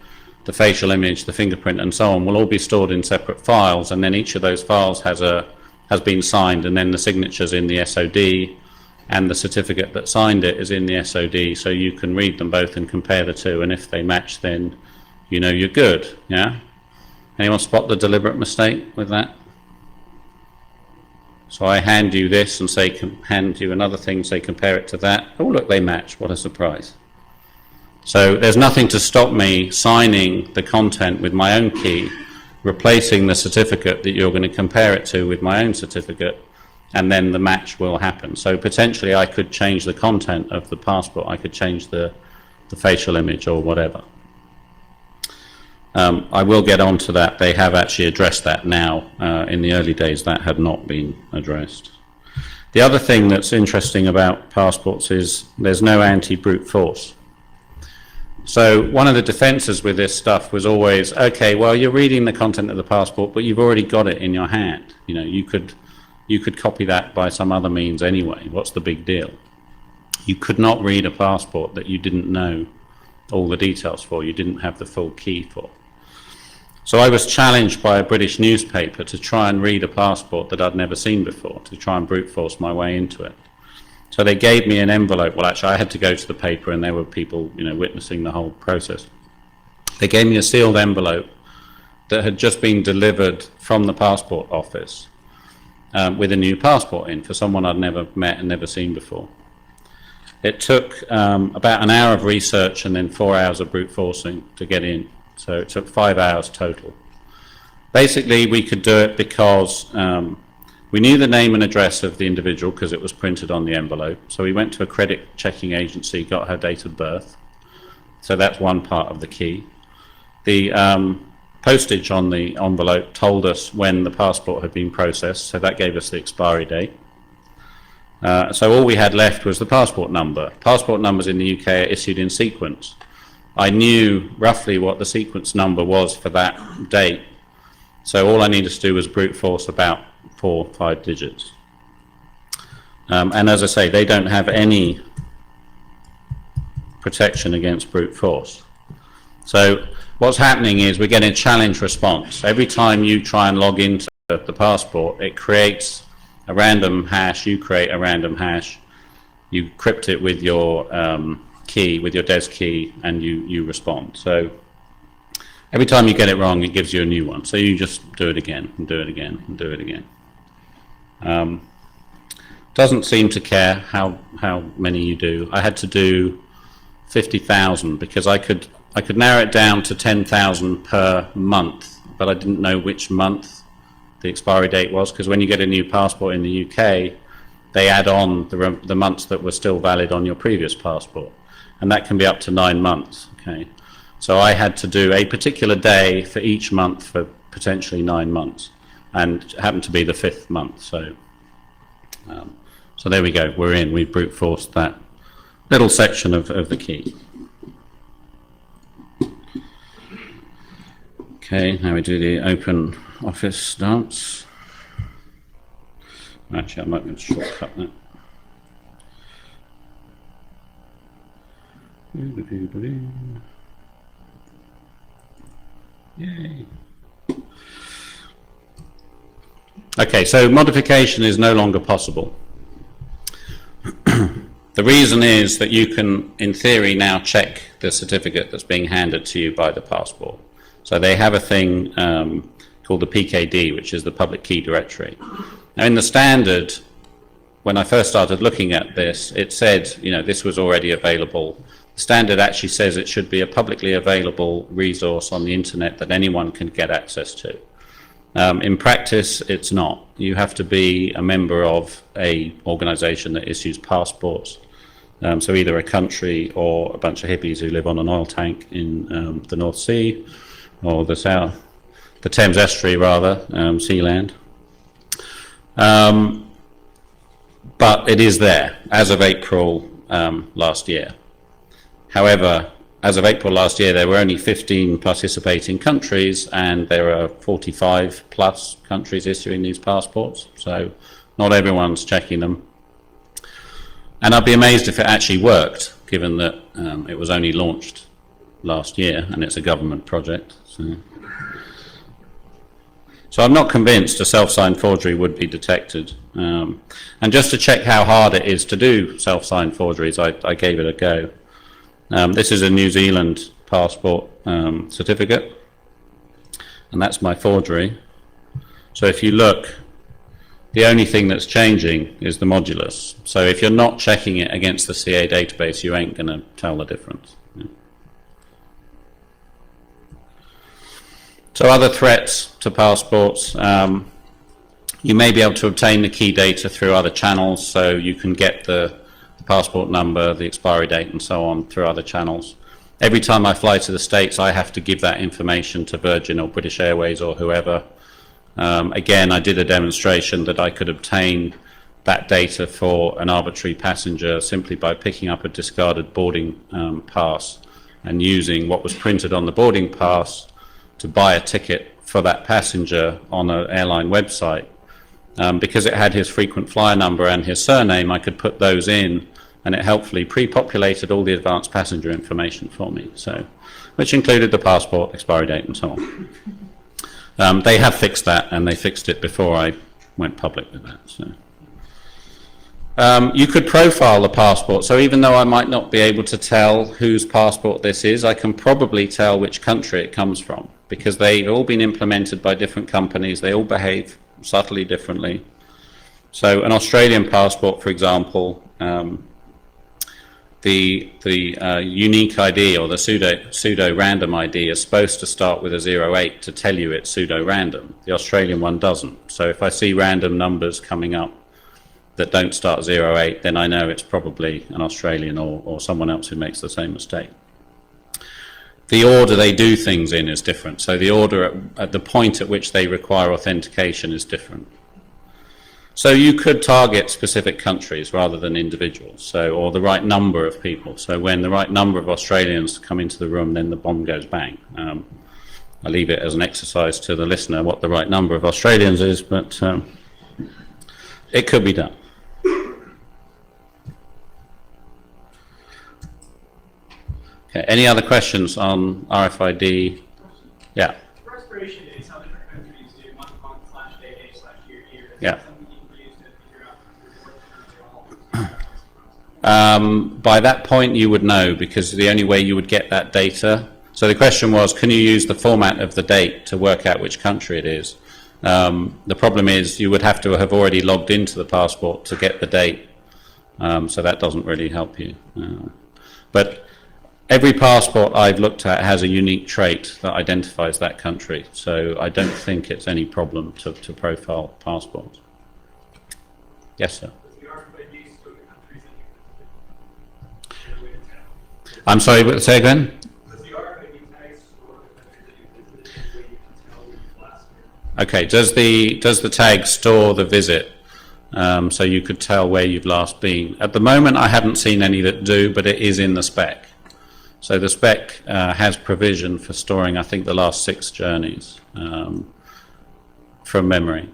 the facial image, the fingerprint, and so on, will all be stored in separate files, and then each of those files has been signed, and then the signature's in the SOD, and the certificate that signed it is in the SOD, so you can read them both and compare the two, and if they match, then you know you're good. Yeah? Anyone spot the deliberate mistake with that? So I hand you this and say, hand you another thing, say compare it to that. Oh look, they match, what a surprise. So there's nothing to stop me signing the content with my own key, replacing the certificate that you're going to compare it to with my own certificate, and then the match will happen. So potentially I could change the content of the passport, I could change the facial image or whatever. I will get on to that. They have actually addressed that now. In the early days that had not been addressed. The other thing that's interesting about passports is there's no anti-brute force. So one of the defenses with this stuff was always, okay, well, you're reading the content of the passport, but you've already got it in your hand. You know, you could copy that by some other means anyway. What's the big deal? You could not read a passport that you didn't know all the details for, you didn't have the full key for. So I was challenged by a British newspaper to try and read a passport that I'd never seen before, to try and brute force my way into it. So they gave me an envelope. Well, actually, I had to go to the paper, and there were people, you know, witnessing the whole process. They gave me a sealed envelope that had just been delivered from the passport office with a new passport in for someone I'd never met and never seen before. It took about an hour of research and then 4 hours of brute forcing to get in. So it took 5 hours total. Basically, we could do it because we knew the name and address of the individual because it was printed on the envelope. So we went to a credit checking agency, got her date of birth. So that's one part of the key. The postage on the envelope told us when the passport had been processed, so that gave us the expiry date. So all we had left was the passport number. Passport numbers in the UK are issued in sequence. I knew roughly what the sequence number was for that date, so all I needed to do was brute force about 4 or 5 digits. And as I say, they don't have any protection against brute force. So what's happening is we're getting a challenge response. Every time you try and log into the passport, it creates a random hash, you create a random hash, you crypt it with your key, with your DES key, and you respond. So every time you get it wrong, it gives you a new one. So you just do it again, and do it again, and do it again. Doesn't seem to care how many you do. I had to do 50,000 because I could narrow it down to 10,000 per month, but I didn't know which month the expiry date was, because when you get a new passport in the UK, they add on the months that were still valid on your previous passport, and that can be up to 9 months. Okay, so I had to do a particular day for each month for potentially 9 months, and it happened to be the 5th month. So so there we go, we're in. We brute forced that little section of the key. Okay, now we do the open office dance. Actually, I might be able to shortcut that. Yay. Okay, so modification is no longer possible. The reason is that you can, in theory, now check the certificate that's being handed to you by the passport. So they have a thing called the PKD, which is the Public Key Directory. Now, in the standard, when I first started looking at this, it said, you know, this was already available. The standard actually says it should be a publicly available resource on the internet that anyone can get access to. In practice, it's not. You have to be a member of an organization that issues passports. So either a country or a bunch of hippies who live on an oil tank in the North Sea, or the Thames Estuary rather, Sealand. But it is there as of April last year. However, as of April last year, there were only 15 participating countries, and there are 45 plus countries issuing these passports. So not everyone's checking them. And I'd be amazed if it actually worked, given that it was only launched last year and it's a government project. So I'm not convinced a self-signed forgery would be detected. And just to check how hard it is to do self-signed forgeries, I gave it a go. This is a New Zealand passport certificate, and that's my forgery. So if you look, the only thing that's changing is the modulus. So if you're not checking it against the CA database, you ain't going to tell the difference. So other threats to passports, you may be able to obtain the key data through other channels, so you can get the passport number, the expiry date, and so on through other channels. Every time I fly to the States, I have to give that information to Virgin or British Airways or whoever. Again, I did a demonstration that I could obtain that data for an arbitrary passenger simply by picking up a discarded boarding pass and using what was printed on the boarding pass to buy a ticket for that passenger on an airline website. Because it had his frequent flyer number and his surname, I could put those in, and it helpfully pre-populated all the advanced passenger information for me, so, which included the passport, expiry date, and so on. They have fixed that, and they fixed it before I went public with that. So. You could profile the passport, so even though I might not be able to tell whose passport this is, I can probably tell which country it comes from, because they've all been implemented by different companies. They all behave subtly differently. So an Australian passport, for example, the unique ID or the pseudo-random ID is supposed to start with a 08 to tell you it's pseudo-random. The Australian one doesn't. So if I see random numbers coming up that don't start 08, then I know it's probably an Australian or someone else who makes the same mistake. the order they do things in is different. So the order at the point at which they require authentication is different. So you could target specific countries rather than individuals, so, or the right number of people. So when the right number of Australians come into the room, then the bomb goes bang. I leave it as an exercise to the listener what the right number of Australians is, but it could be done. Okay, any other questions on RFID? Yeah. For expiration dates, how different countries do month/day/year/year. Yeah. Something you can use to figure out By that point you would know, because the only way you would get that data. So the question was, can you use the format of the date to work out which country it is? The problem is you would have to have already logged into the passport to get the date, so that doesn't really help you. But every passport I've looked at has a unique trait that identifies that country, so I don't think it's any problem to profile passports. Yes, sir. I'm sorry, but say again? Okay, does the tag store the visit, so you could tell where you've last been? At the moment I haven't seen any that do, but it is in the spec. So the spec has provision for storing, I think, the last 6 journeys from memory.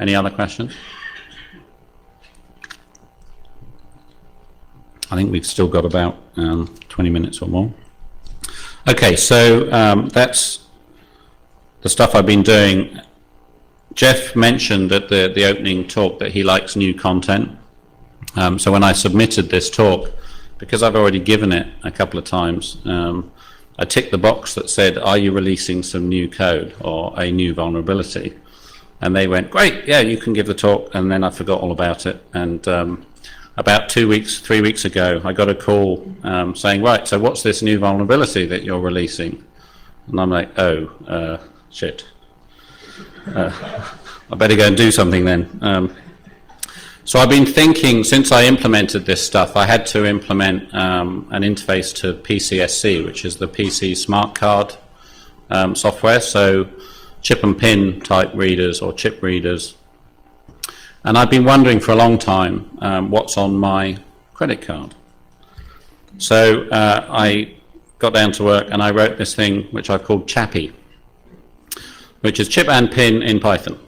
Any other questions? I think we've still got about 20 minutes or more. Okay, so that's the stuff I've been doing. Jeff mentioned at the opening talk that he likes new content. So when I submitted this talk, because I've already given it a couple of times, I ticked the box that said, are you releasing some new code or a new vulnerability? And they went, great, yeah, you can give the talk. And then I forgot all about it. And about 3 weeks ago, I got a call saying, right, so what's this new vulnerability that you're releasing? And I'm like, oh, shit. I better go and do something then. So I've been thinking, since I implemented this stuff, I had to implement an interface to PCSC, which is the PC smart card software, so chip and pin type readers or chip readers. And I've been wondering for a long time what's on my credit card. So I got down to work and I wrote this thing which I've called Chappy, which is chip and pin in Python.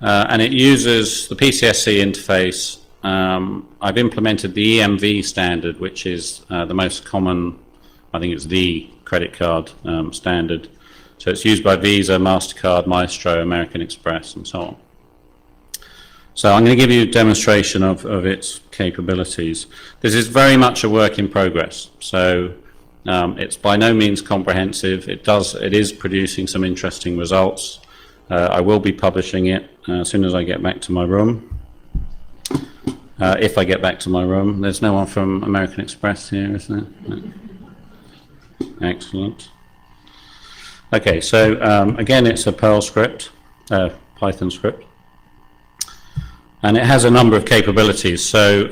And it uses the PCSC interface. I've implemented the EMV standard, which is the most common, I think it's the credit card standard. So it's used by Visa, Mastercard, Maestro, American Express, and so on. So I'm going to give you a demonstration of its capabilities. This is very much a work in progress. So it's by no means comprehensive. It is producing some interesting results. I will be publishing it as soon as I get back to my room. If I get back to my room. There's no one from American Express here, is there? No. Excellent. Okay, so again, it's a Perl script, Python script. And it has a number of capabilities. So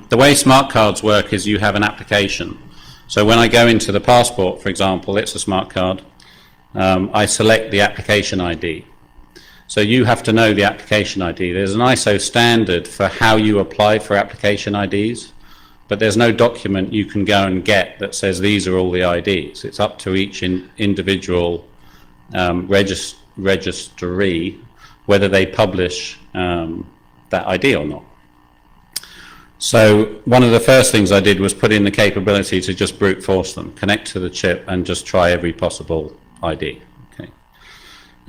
the way smart cards work is you have an application. So when I go into the passport, for example, it's a smart card. I select the application ID. So you have to know the application ID. There's an ISO standard for how you apply for application IDs, but there's no document you can go and get that says these are all the IDs. It's up to each individual registry whether they publish that ID or not. So one of the first things I did was put in the capability to just brute force them, connect to the chip and just try every possible ID. Okay.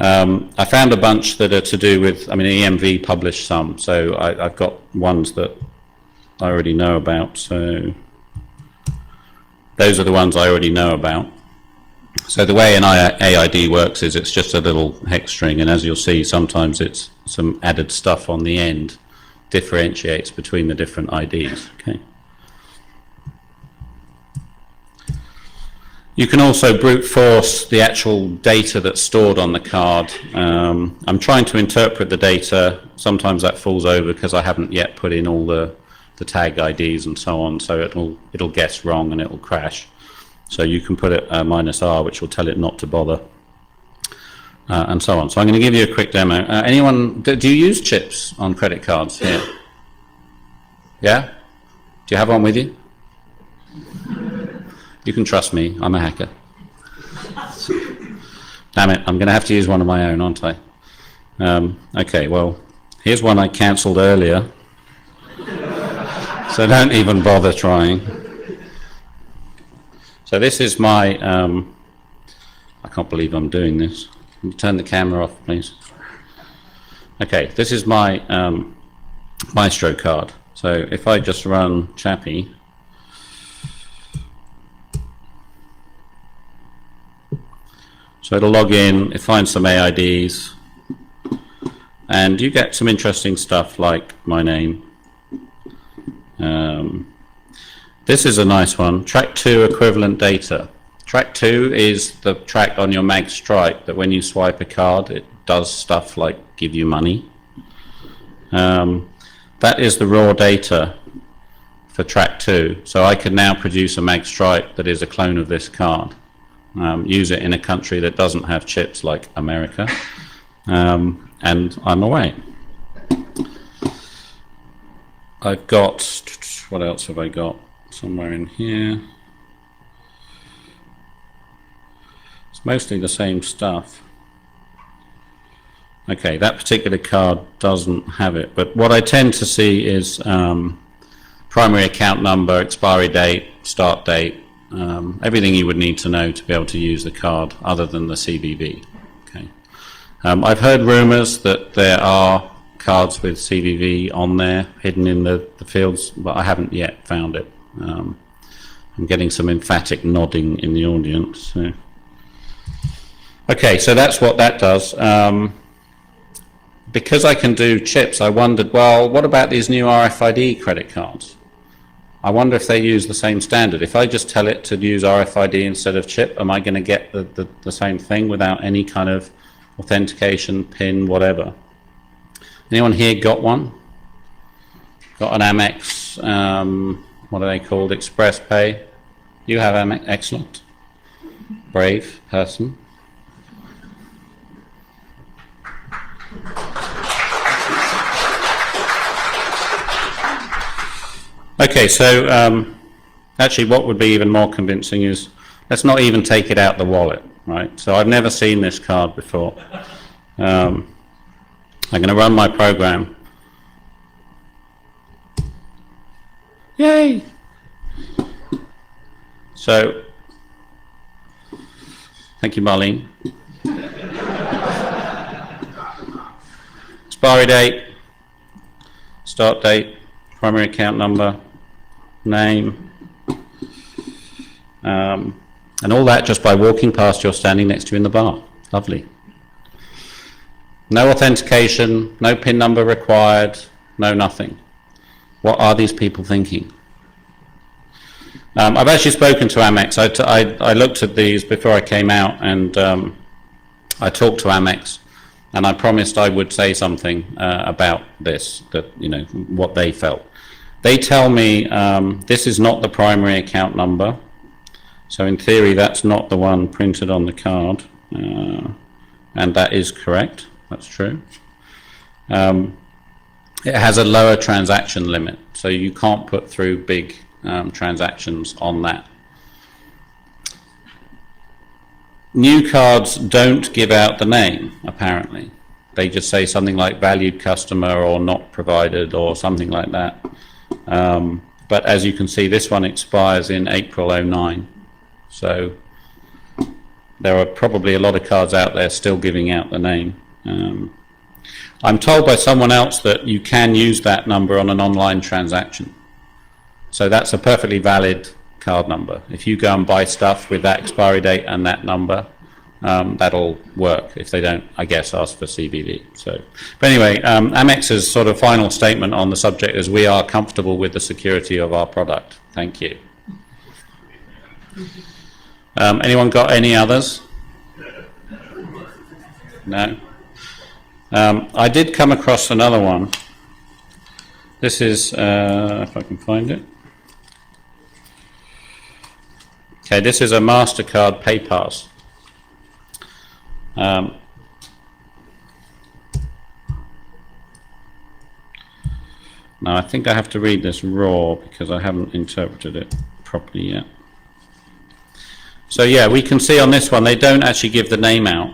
I found a bunch that are to do with, EMV published some, so I've got ones that I already know about, so those are the ones I already know about. So the way an AID works is it's just a little hex string, and as you'll see, sometimes it's some added stuff on the end differentiates between the different IDs. Okay. You can also brute force the actual data that's stored on the card. I'm trying to interpret the data. Sometimes that falls over because I haven't yet put in all the tag IDs and so on, so it'll guess wrong and it'll crash. So you can put it -R, which will tell it not to bother, and so on. So I'm going to give you a quick demo. Anyone, do you use chips on credit cards here? Yeah? Do you have one with you? You can trust me, I'm a hacker. Damn it, I'm going to have to use one of my own, aren't I? Okay, well, here's one I cancelled earlier. So don't even bother trying. So this is my, I can't believe I'm doing this. Can you turn the camera off, please? Okay, this is my Maestro card. So if I just run Chappy, so it'll log in, it finds some AIDs, and you get some interesting stuff like my name. This is a nice one, track 2 equivalent data. Track 2 is the track on your mag stripe that when you swipe a card, it does stuff like give you money. That is the raw data for track 2. So I can now produce a mag stripe that is a clone of this card. Use it in a country that doesn't have chips like America, and I'm away. I've got, what else have I got? Somewhere in here. It's mostly the same stuff. Okay, that particular card doesn't have it, but what I tend to see is primary account number, expiry date, start date, everything you would need to know to be able to use the card other than the CVV. Okay. I've heard rumors that there are cards with CVV on there hidden in the fields, but I haven't yet found it. I'm getting some emphatic nodding in the audience. So. Okay, so that's what that does. Because I can do chips, I wondered, well, what about these new RFID credit cards? I wonder if they use the same standard. If I just tell it to use RFID instead of chip, am I going to get the same thing without any kind of authentication, PIN, whatever? Anyone here got one? Got an Amex, what are they called? Express Pay? You have Amex? Excellent. Brave person. Okay, so actually what would be even more convincing is, let's not even take it out the wallet, right? So I've never seen this card before. I'm going to run my program. Yay! So, thank you, Marlene. Expiry date, start date, primary account number, name, and all that just by walking past you or standing next to you in the bar. Lovely. No authentication, no PIN number required, no nothing. What are these people thinking? I've actually spoken to Amex. I looked at these before I came out, and I talked to Amex, and I promised I would say something about this, that, you know, what they felt. They tell me this is not the primary account number, so in theory that's not the one printed on the card, and that is correct. That's true. It has a lower transaction limit, so you can't put through big transactions on that. New cards don't give out the name, apparently. They just say something like valued customer or not provided or something like that. But as you can see, this one expires in April 09. So there are probably a lot of cards out there still giving out the name. I'm told by someone else that you can use that number on an online transaction. So that's a perfectly valid card number. If you go and buy stuff with that expiry date and that number, that'll work. If they don't, I guess, ask for CVV. So, but anyway, Amex's sort of final statement on the subject is, we are comfortable with the security of our product. Thank you. Anyone got any others? No? I did come across another one. This is, if I can find it. Okay, this is a Mastercard Pay Pass. Now I think I have to read this raw because I haven't interpreted it properly yet. So yeah, we can see on this one they don't actually give the name out,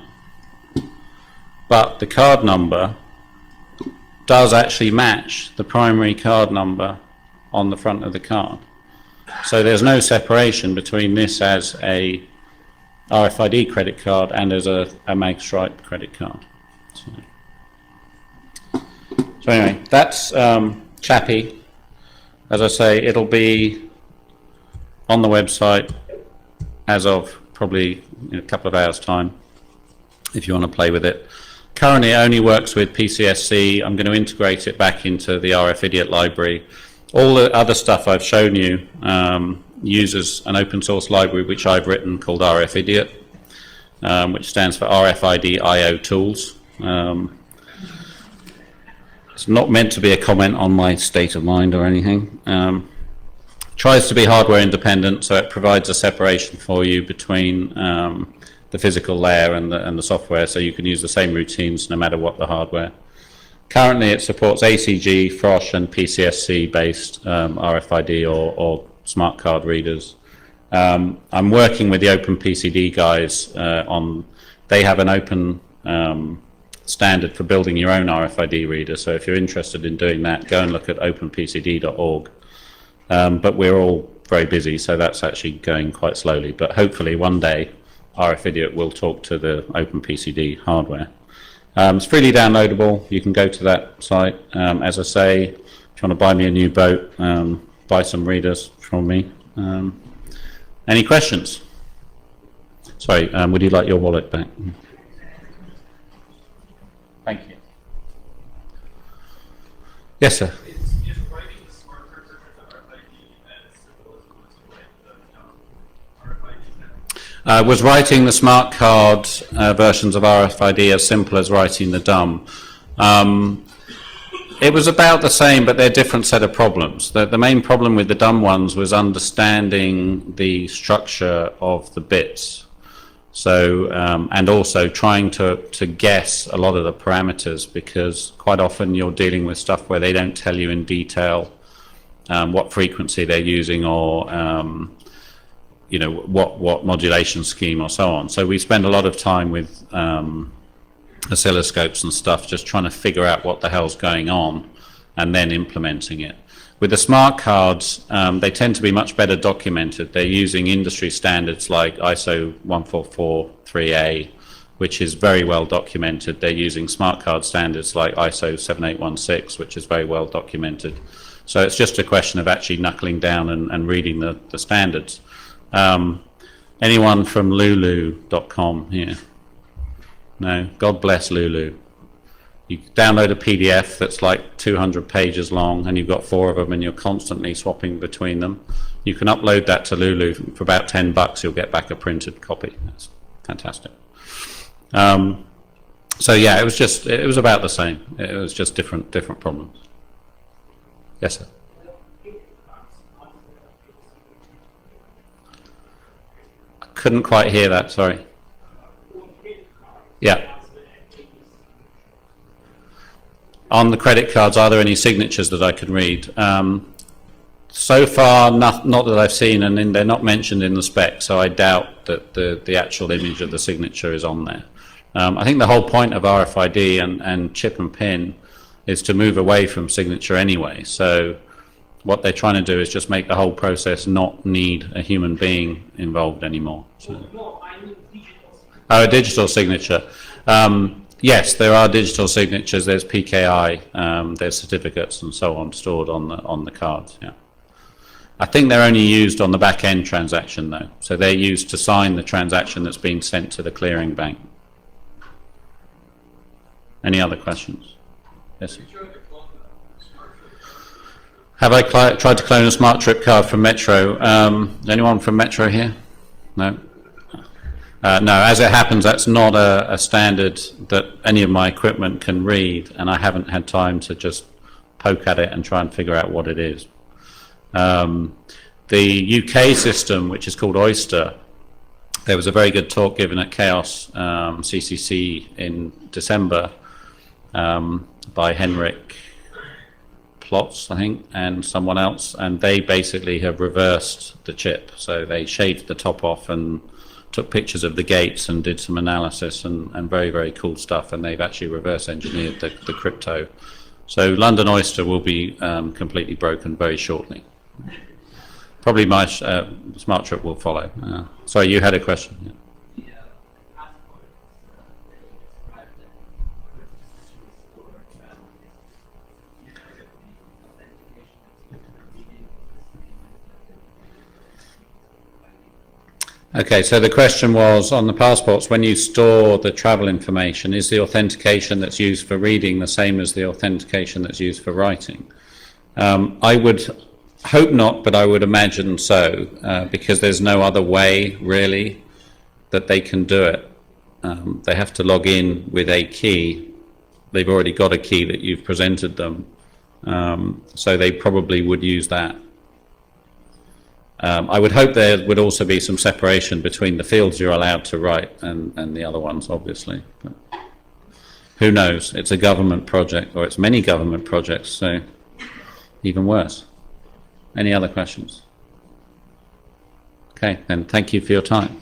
but the card number does actually match the primary card number on the front of the card. So there's no separation between this as a RFID credit card and as a magstripe credit card. So anyway, that's Chappy. As I say, it'll be on the website as of probably in a couple of hours' time if you want to play with it. Currently it only works with PCSC. I'm going to integrate it back into the RFIDIot library. All the other stuff I've shown you uses an open source library which I've written called RFIDIot, which stands for RFID IO Tools. It's not meant to be a comment on my state of mind or anything. Tries to be hardware independent, so it provides a separation for you between the physical layer and the software, so you can use the same routines no matter what the hardware. Currently it supports ACG, Frosh and PCSC based RFID or smart card readers. I'm working with the OpenPCD guys on, they have an open standard for building your own RFID reader, so if you're interested in doing that, go and look at openpcd.org. But we're all very busy, so that's actually going quite slowly, but hopefully one day RFIDIot will talk to the OpenPCD hardware. It's freely downloadable. You can go to that site. As I say, if you want to buy me a new boat, buy some readers from me. Any questions? Sorry, would you like your wallet back? Thank you. Yes, sir. Is writing the smart card version of RFID as simple as it was to write the RFID? Was writing the smart card versions of RFID as simple as writing the dumb? It was about the same, but they're a different set of problems. The main problem with the dumb ones was understanding the structure of the bits. So, and also trying to guess a lot of the parameters, because quite often you're dealing with stuff where they don't tell you in detail what frequency they're using or you know, what modulation scheme or so on. So we spend a lot of time with oscilloscopes and stuff just trying to figure out what the hell's going on and then implementing it. With the smart cards, they tend to be much better documented. They're using industry standards like ISO 144.3A, which is very well documented. They're using smart card standards like ISO 7816, which is very well documented. So it's just a question of actually knuckling down and reading the standards. Anyone from lulu.com here? No? God bless Lulu. You download a PDF that's like 200 pages long and you've got 4 of them and you're constantly swapping between them. You can upload that to Lulu for about $10. You'll get back a printed copy. That's fantastic. So yeah, it was about the same. It was just different problems. Yes, sir. I couldn't quite hear that, sorry. Yeah. On the credit cards, are there any signatures that I can read? So far, not that I've seen, and they're not mentioned in the spec, so I doubt that the actual image of the signature is on there. I think the whole point of RFID and chip and pin is to move away from signature anyway. So what they're trying to do is just make the whole process not need a human being involved anymore. So. No, I mean digital. Oh, a digital signature. Yes, there are digital signatures. There's PKI, there's certificates and so on stored on the cards. Yeah, I think they're only used on the back end transaction though. So they're used to sign the transaction that's being sent to the clearing bank. Any other questions? Yes, sir. Have I tried to clone a smart trip card from Metro? Anyone from Metro here? No. No, as it happens, that's not a standard that any of my equipment can read, and I haven't had time to just poke at it and try and figure out what it is. The UK system, which is called Oyster, there was a very good talk given at Chaos CCC in December by Henrik Plotz, I think, and someone else, and they basically have reversed the chip. So they shaved the top off and took pictures of the gates and did some analysis and very, very cool stuff, and they've actually reverse engineered the crypto. So London Oyster will be completely broken very shortly. Probably my smart trip will follow. Sorry, you had a question. Yeah. Okay, so the question was, on the passports, when you store the travel information, is the authentication that's used for reading the same as the authentication that's used for writing? I would hope not, but I would imagine so, because there's no other way, really, that they can do it. They have to log in with a key. They've already got a key that you've presented them, so they probably would use that. I would hope there would also be some separation between the fields you're allowed to write and the other ones, obviously. But who knows? It's a government project, or it's many government projects, so even worse. Any other questions? Okay, then thank you for your time.